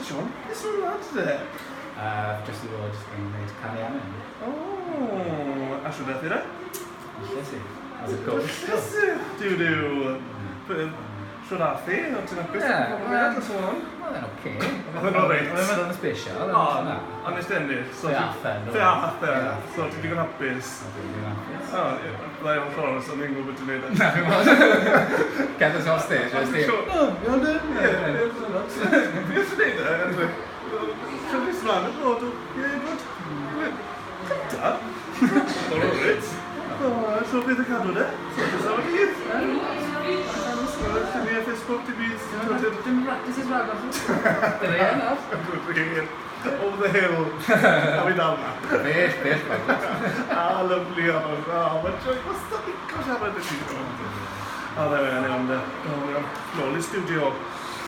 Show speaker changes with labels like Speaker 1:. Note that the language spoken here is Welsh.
Speaker 1: Mr Sean, beth sy'n rhaid dy?
Speaker 2: Just i fod yn gwneud canu angen.
Speaker 1: O, a siw beth i re?
Speaker 2: Lle si? As a coach.
Speaker 1: Diw. Siwr affi, o ti'n apus?
Speaker 2: Ie.
Speaker 1: Oedd
Speaker 2: Oedd e'n oce.
Speaker 1: Oedd e'n alright.
Speaker 2: Oedd e'n meddwl yn special.
Speaker 1: A nes ennill.
Speaker 2: Fe affen.
Speaker 1: Fe affen. So ti'n digon hapus.
Speaker 2: Dwi'n hapus.
Speaker 1: O, ddau o'n ffôn, so ni'n gwybod ti'n neud e.
Speaker 2: Na, fi'n meddwl. Gedd us off stage, oes ti?
Speaker 1: O, iawn dyn. Fi ys yn neud e. Siwr beth slan, o, ie, bod. Cynta. O'r orit. So beth y cadw de? So beth am y bydd? Llyn i Facebook ti bydd?
Speaker 3: Dim practice is ragor.
Speaker 2: Dyna ie, na?
Speaker 1: Over the hill. A fi dal na.
Speaker 2: Bell.
Speaker 1: A, lyflu o'n mae'n trwy gwastad i siarad y ti. A dda fe, iawn de. Nôl i'r studio.